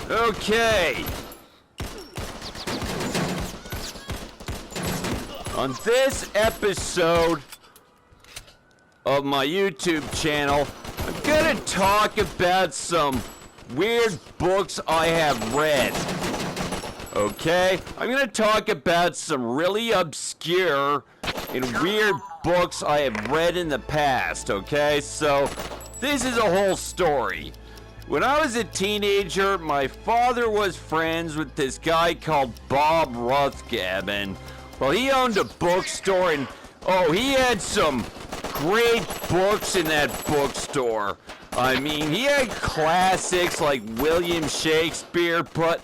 Okay. On this episode of my YouTube channel, I'm gonna talk about some weird books I have read. Okay? I'm gonna talk about some really obscure and weird books I have read in the past, okay? So, this is a whole story. When I was a teenager, my father was friends with this guy called Bob Ruthgeb, and well, he owned a bookstore, and oh, he had some great books in that bookstore. I mean, he had classics like William Shakespeare, but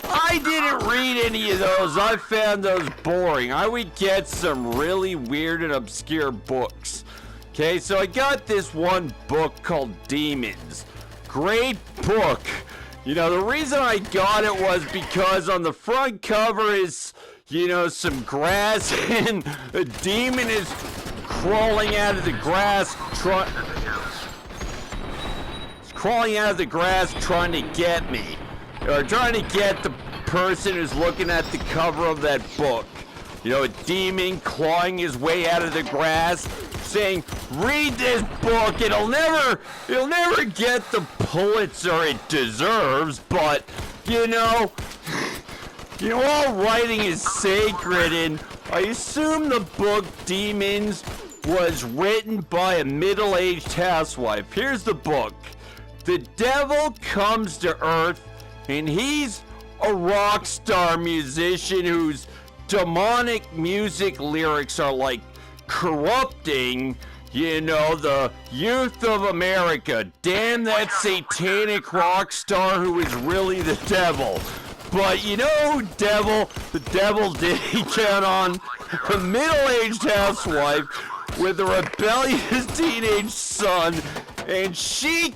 I didn't read any of those. I found those boring. I would get some really weird and obscure books. Okay, so I got this one book called Demons. Great book. You know, the reason I got it was because on the front cover is, you know, some grass and a demon is crawling out of the grass, crawling out of the grass trying to get me. Or trying to get the person who's looking at the cover of that book. You know, a demon clawing his way out of the grass, saying, read this book, it'll never get the Pulitzer it deserves, but, you know, all writing is sacred, and I assume the book Demons was written by a middle-aged housewife. Here's the book. The devil comes to Earth, and he's a rock star musician whose demonic music lyrics are like corrupting, you know, the youth of America. Damn that satanic rock star who is really the devil. But you know, the devil did count on a middle-aged housewife with a rebellious teenage son, and she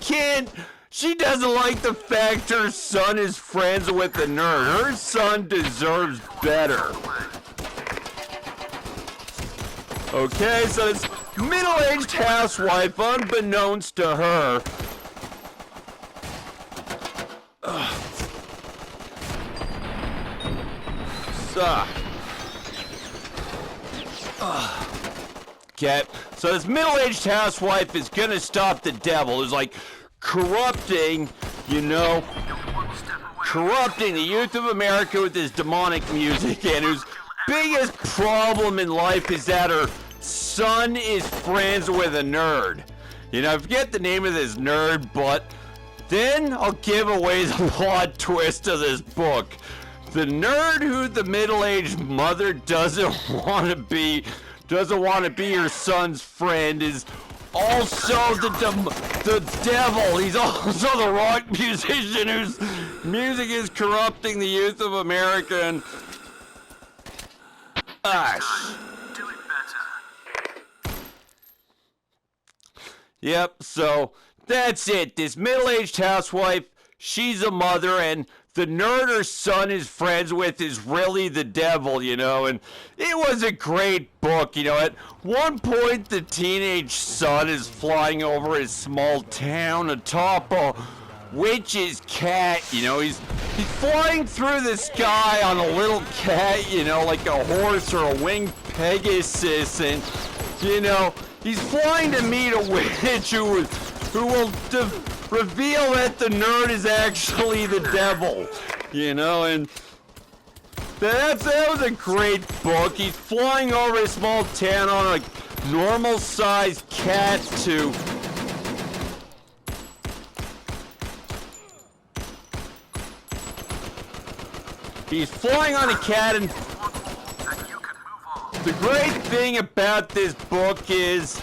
doesn't like the fact her son is friends with a nerd. Her son deserves better. Okay, so this middle-aged housewife, unbeknownst to her, okay, so this middle-aged housewife is gonna stop the devil who's like corrupting, you know, corrupting the youth of America with his demonic music, and whose biggest problem in life is that her son is friends with a nerd. You know, I forget the name of this nerd, but then I'll give away the plot twist of this book. The nerd who the middle-aged mother doesn't want to be her son's friend is also the devil. He's also the rock musician whose music is corrupting the youth of America, and Do it better. Yep, so that's it. This middle-aged housewife, she's a mother, and the nerd her son is friends with is really the devil, you know, and it was a great book, you know. At one point, the teenage son is flying over his small town atop a witch's cat, you know. He's flying through the sky on a little cat, you know, like a horse or a winged Pegasus, and, you know, he's flying to meet a witch who will reveal that the nerd is actually the devil, you know, and that was a great book. He's flying over a small town on a normal-sized cat to he's flying on a cat, and the great thing about this book is,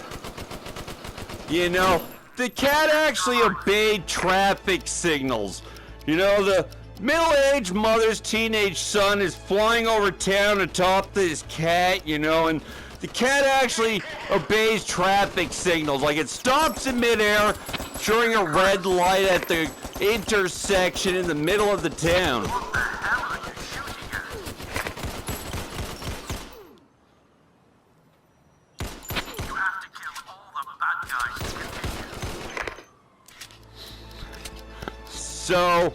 you know, the cat actually obeyed traffic signals. You know, the middle-aged mother's teenage son is flying over town atop this cat, you know, and the cat actually obeys traffic signals. Like, it stops in midair during a red light at the intersection in the middle of the town. What the hell are you shooting at? You have to kill all the bad guys to continue. So,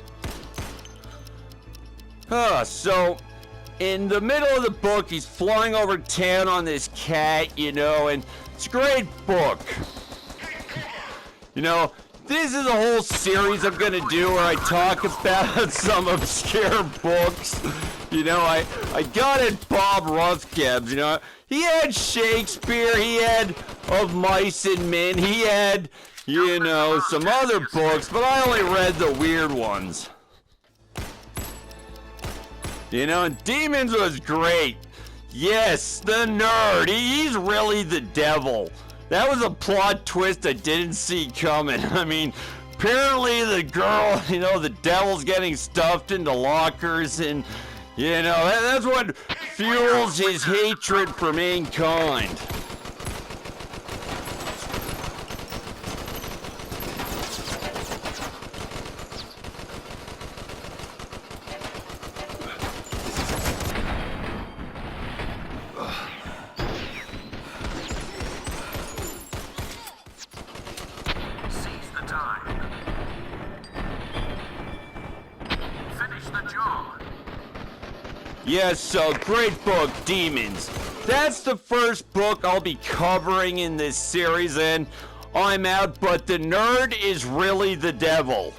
So, in the middle of the book, he's flying over town on this cat, you know, and it's a great book. You know, this is a whole series I'm gonna do where I talk about some obscure books. You know, I got it Bob Rothkebs, you know. He had Shakespeare, he had Of Mice and Men, he had, you know, some other books, but I only read the weird ones. You know, and Demons was great. Yes, the nerd. He's really the devil. That was a plot twist I didn't see coming. I mean, apparently the girl, you know, the devil's getting stuffed into lockers, and, you know, that's what fuels his hatred for mankind. Seize the time. Finish the job. Yes, so great book, Demons. That's the first book I'll be covering in this series, and I'm out, but the nerd is really the devil.